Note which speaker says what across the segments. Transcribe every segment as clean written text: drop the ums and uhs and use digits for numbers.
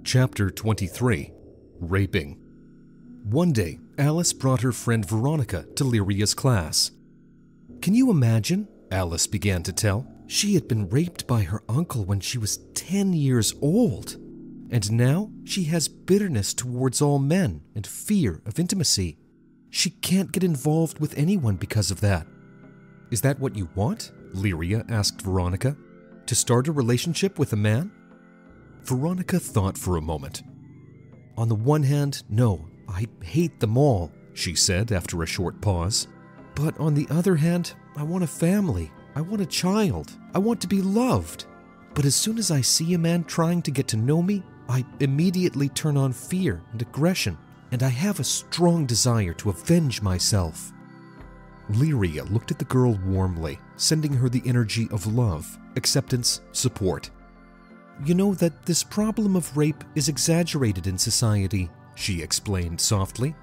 Speaker 1: Chapter 23. Raping. One day, Alice brought her friend Veronica to Lyria's class. "Can you imagine?" Alice began to tell. "She had been raped by her uncle when she was 10 years old. And now she has bitterness towards all men and fear of intimacy. She can't get involved with anyone because of that." "Is that what you want?" Lyria asked Veronica. "To start a relationship with a man?" Veronica thought for a moment. "On the one hand, no, I hate them all," she said after a short pause. "But on the other hand, I want a family. I want a child. I want to be loved. But as soon as I see a man trying to get to know me, I immediately turn on fear and aggression, and I have a strong desire to avenge myself." Lyria looked at the girl warmly, sending her the energy of love, acceptance, support. "You know that this problem of rape is exaggerated in society," she explained softly.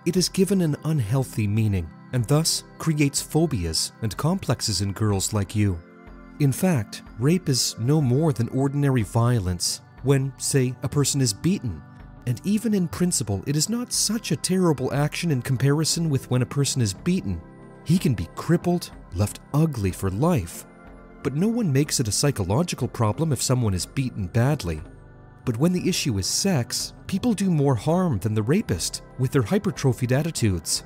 Speaker 1: "It is given an unhealthy meaning, and thus creates phobias and complexes in girls like you. In fact, rape is no more than ordinary violence when, say, a person is beaten, and even in principle, it is not such a terrible action in comparison with when a person is beaten. He can be crippled, left ugly for life. But no one makes it a psychological problem if someone is beaten badly. But when the issue is sex, people do more harm than the rapist with their hypertrophied attitudes.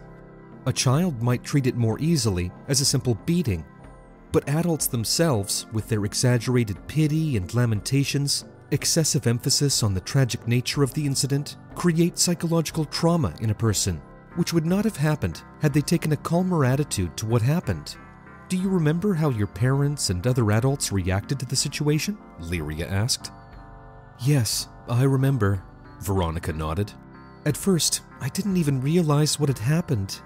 Speaker 1: A child might treat it more easily as a simple beating, but adults themselves, with their exaggerated pity and lamentations, excessive emphasis on the tragic nature of the incident, create psychological trauma in a person, which would not have happened had they taken a calmer attitude to what happened. Do you remember how your parents and other adults reacted to the situation?" Lyria asked. "Yes, I remember," Veronica nodded. "At first, I didn't even realize what had happened.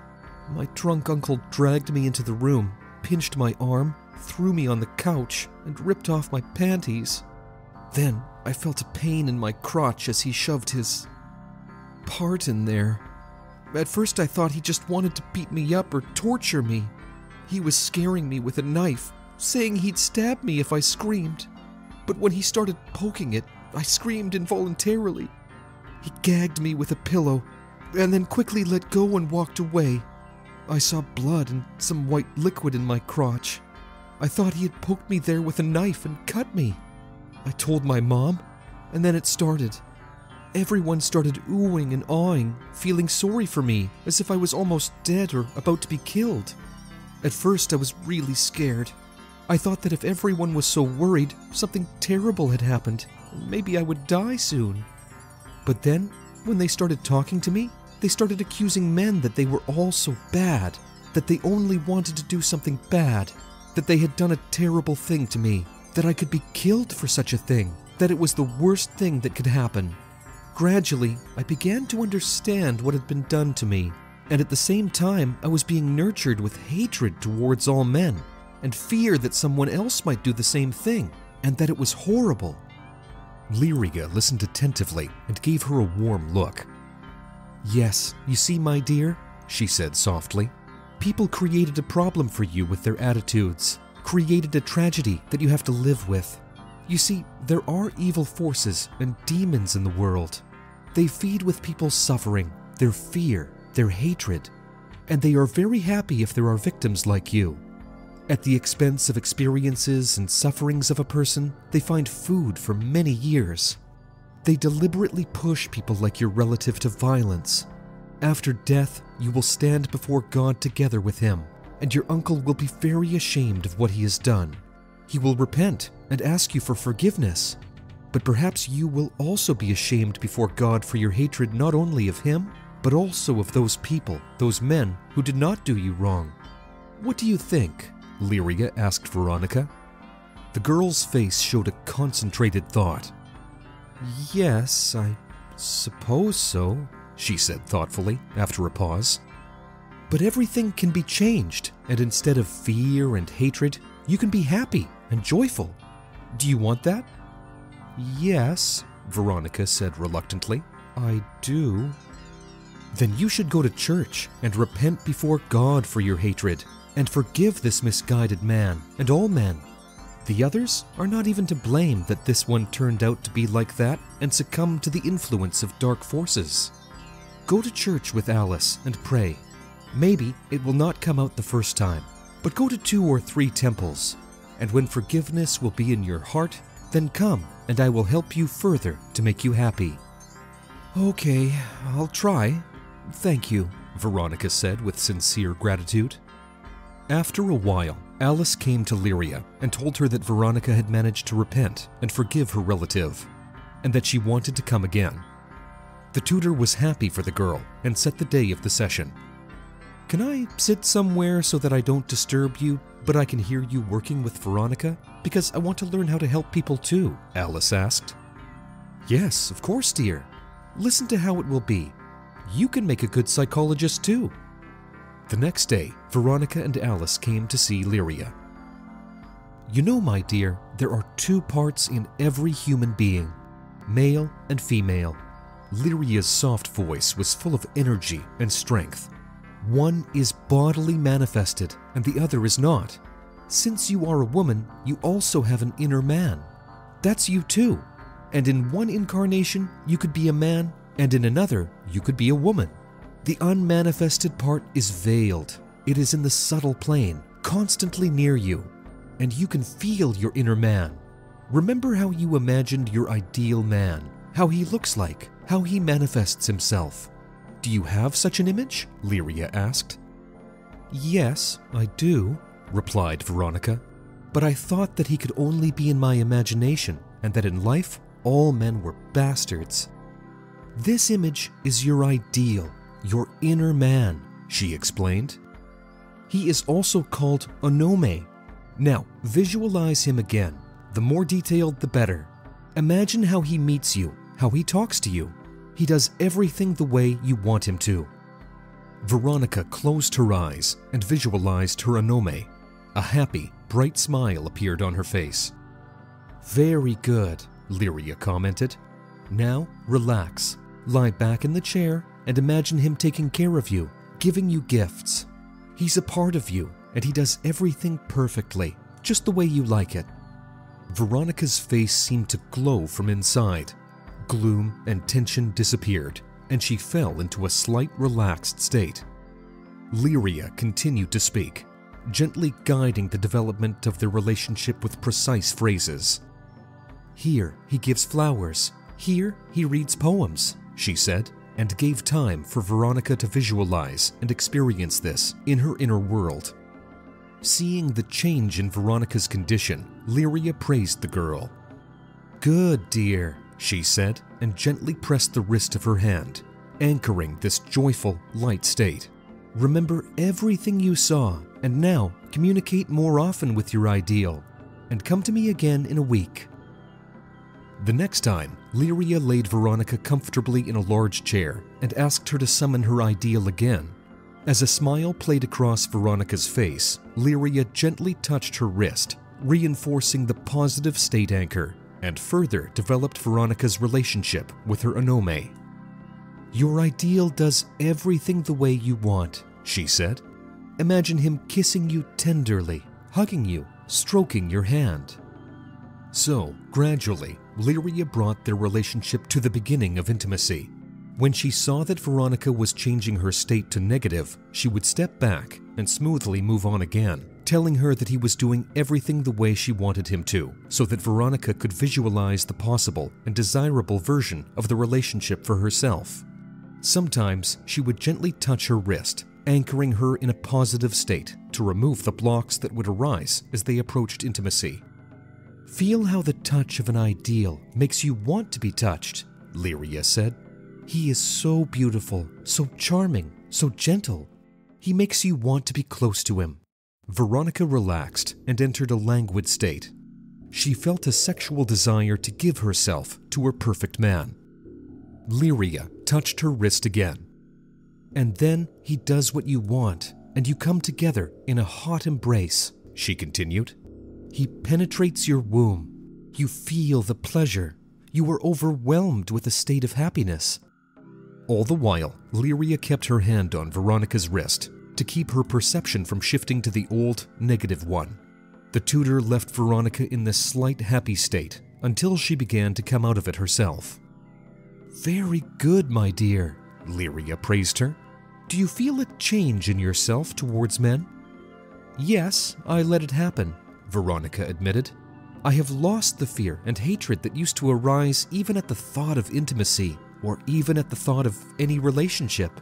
Speaker 1: My drunk uncle dragged me into the room, pinched my arm, threw me on the couch, and ripped off my panties. Then I felt a pain in my crotch as he shoved his part in there. At first I thought he just wanted to beat me up or torture me. He was scaring me with a knife, saying he'd stab me if I screamed. But when he started poking it, I screamed involuntarily. He gagged me with a pillow, and then quickly let go and walked away. I saw blood and some white liquid in my crotch. I thought he had poked me there with a knife and cut me. I told my mom, and then it started. Everyone started oohing and awing, feeling sorry for me, as if I was almost dead or about to be killed. At first, I was really scared. I thought that if everyone was so worried, something terrible had happened, and maybe I would die soon. But then, when they started talking to me, they started accusing men that they were all so bad, that they only wanted to do something bad, that they had done a terrible thing to me, that I could be killed for such a thing, that it was the worst thing that could happen. Gradually, I began to understand what had been done to me, and at the same time, I was being nurtured with hatred towards all men, and fear that someone else might do the same thing, and that it was horrible." Lyria listened attentively and gave her a warm look. "Yes, you see, my dear," she said softly, "people created a problem for you with their attitudes, created a tragedy that you have to live with. You see, there are evil forces and demons in the world. They feed with people's suffering, their fear, their hatred, and they are very happy if there are victims like you. At the expense of experiences and sufferings of a person, they find food for many years. They deliberately push people like your relative to violence. After death, you will stand before God together with him, and your uncle will be very ashamed of what he has done. He will repent and ask you for forgiveness, but perhaps you will also be ashamed before God for your hatred not only of him, but also of those people, those men who did not do you wrong. What do you think?" Lyria asked Veronica. The girl's face showed a concentrated thought. "Yes, I suppose so," she said thoughtfully after a pause. "But everything can be changed, and instead of fear and hatred, you can be happy and joyful. Do you want that?" "Yes," Veronica said reluctantly. "I do." "Then you should go to church and repent before God for your hatred, and forgive this misguided man and all men. The others are not even to blame that this one turned out to be like that and succumbed to the influence of dark forces. Go to church with Alice and pray. Maybe it will not come out the first time, but go to 2 or 3 temples, and when forgiveness will be in your heart, then come and I will help you further to make you happy. Okay, I'll try. Thank you, Veronica said with sincere gratitude. After a while, Alice came to Lyria and told her that Veronica had managed to repent and forgive her relative, and that she wanted to come again. The tutor was happy for the girl and set the day of the session. Can I sit somewhere so that I don't disturb you, but I can hear you working with Veronica? Because I want to learn how to help people too, Alice asked. Yes, of course, dear. Listen to how it will be. You can make a good psychologist too. The next day, Veronica and Alice came to see Lyria. You know, my dear, there are 2 parts in every human being, male and female. Lyria's soft voice was full of energy and strength. One is bodily manifested and the other is not. Since you are a woman, you also have an inner man. That's you too. And in one incarnation, you could be a man, and in another, you could be a woman. The unmanifested part is veiled. It is in the subtle plane, constantly near you, and you can feel your inner man. Remember how you imagined your ideal man, how he looks like, how he manifests himself. Do you have such an image? Lyria asked. Yes, I do, replied Veronica, but I thought that he could only be in my imagination and that in life all men were bastards. This image is your ideal, your inner man, she explained. He is also called Onome. Now, visualize him again. The more detailed, the better. Imagine how he meets you, how he talks to you. He does everything the way you want him to. Veronica closed her eyes and visualized her Onome. A happy, bright smile appeared on her face. Very good, Lyria commented. Now, relax. Lie back in the chair and imagine him taking care of you, giving you gifts. He's a part of you, and he does everything perfectly, just the way you like it. Veronica's face seemed to glow from inside. Gloom and tension disappeared, and she fell into a slight relaxed state. Lyria continued to speak, gently guiding the development of their relationship with precise phrases. Here he gives flowers. Here he reads poems, she said, and gave time for Veronica to visualize and experience this in her inner world. Seeing the change in Veronica's condition, Lyria praised the girl. Good, dear, she said, and gently pressed the wrist of her hand, anchoring this joyful, light state. Remember everything you saw, and now communicate more often with your ideal, and come to me again in a week. The next time, Lyria laid Veronica comfortably in a large chair and asked her to summon her ideal again. As a smile played across Veronica's face, Lyria gently touched her wrist, reinforcing the positive state anchor, and further developed Veronica's relationship with her Onome. Your ideal does everything the way you want, she said. Imagine him kissing you tenderly, hugging you, stroking your hand. So, gradually, Lyria brought their relationship to the beginning of intimacy. When she saw that Veronica was changing her state to negative, she would step back and smoothly move on again, telling her that he was doing everything the way she wanted him to, so that Veronica could visualize the possible and desirable version of the relationship for herself. Sometimes she would gently touch her wrist, anchoring her in a positive state to remove the blocks that would arise as they approached intimacy. Feel how the touch of an ideal makes you want to be touched, Lyria said. He is so beautiful, so charming, so gentle. He makes you want to be close to him. Veronica relaxed and entered a languid state. She felt a sexual desire to give herself to her perfect man. Lyria touched her wrist again. And then he does what you want, and you come together in a hot embrace, she continued. He penetrates your womb. You feel the pleasure. You are overwhelmed with a state of happiness. All the while, Lyria kept her hand on Veronica's wrist to keep her perception from shifting to the old, negative one. The tutor left Veronica in this slight happy state until she began to come out of it herself. "Very good, my dear," Lyria praised her. "Do you feel a change in yourself towards men?" "Yes, I let it happen," Veronica admitted. "I have lost the fear and hatred that used to arise even at the thought of intimacy or even at the thought of any relationship.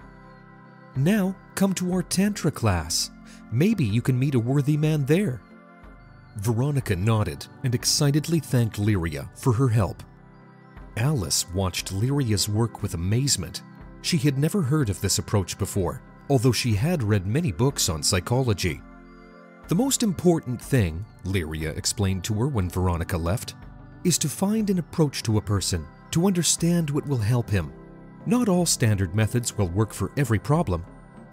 Speaker 1: Now, come to our Tantra class. Maybe you can meet a worthy man there." Veronica nodded and excitedly thanked Lyria for her help. Alice watched Lyria's work with amazement. She had never heard of this approach before, although she had read many books on psychology. "The most important thing," Lyria explained to her when Veronica left, "is to find an approach to a person, to understand what will help him. Not all standard methods will work for every problem.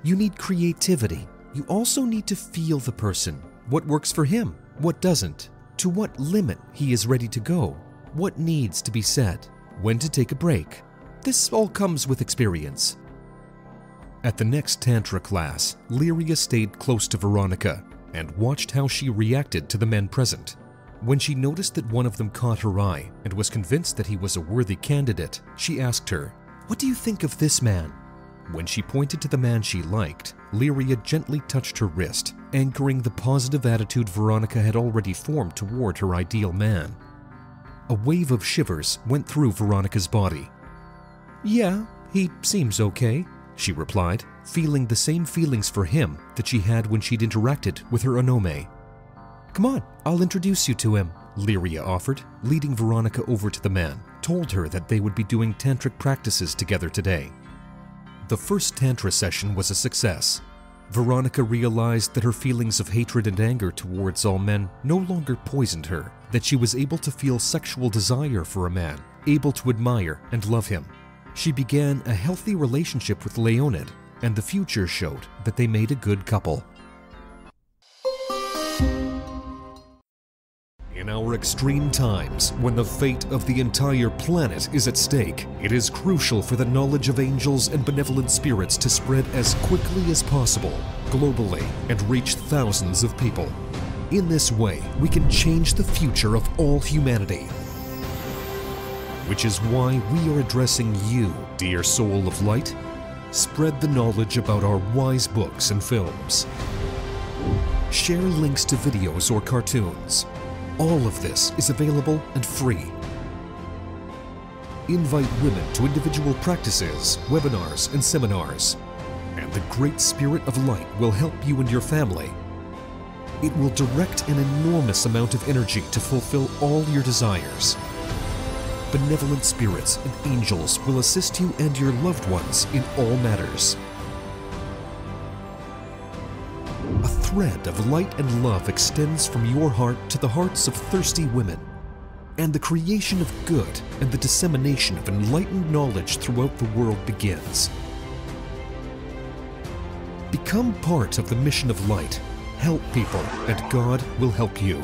Speaker 1: You need creativity. You also need to feel the person, what works for him, what doesn't, to what limit he is ready to go, what needs to be said, when to take a break. This all comes with experience." At the next Tantra class, Lyria stayed close to Veronica and watched how she reacted to the men present. When she noticed that one of them caught her eye and was convinced that he was a worthy candidate, she asked her, "What do you think of this man?" When she pointed to the man she liked, Lyria gently touched her wrist, anchoring the positive attitude Veronica had already formed toward her ideal man. A wave of shivers went through Veronica's body. "Yeah, he seems okay," she replied, feeling the same feelings for him that she had when she'd interacted with her Onome. "Come on, I'll introduce you to him," Lyria offered, leading Veronica over to the man, told her that they would be doing tantric practices together today. The first Tantra session was a success. Veronica realized that her feelings of hatred and anger towards all men no longer poisoned her, that she was able to feel sexual desire for a man, able to admire and love him. She began a healthy relationship with Leonid, and the future showed that they made a good couple. In our extreme times, when the fate of the entire planet is at stake, it is crucial for the knowledge of angels and benevolent spirits to spread as quickly as possible, globally, and reach thousands of people. In this way, we can change the future of all humanity. Which is why we are addressing you, dear soul of light. Spread the knowledge about our wise books and films. Share links to videos or cartoons. All of this is available and free. Invite women to individual practices, webinars, and seminars. And the Great Spirit of Light will help you and your family. It will direct an enormous amount of energy to fulfill all your desires. Benevolent spirits and angels will assist you and your loved ones in all matters. A thread of light and love extends from your heart to the hearts of thirsty women, and the creation of good and the dissemination of enlightened knowledge throughout the world begins. Become part of the mission of light. Help people, and God will help you.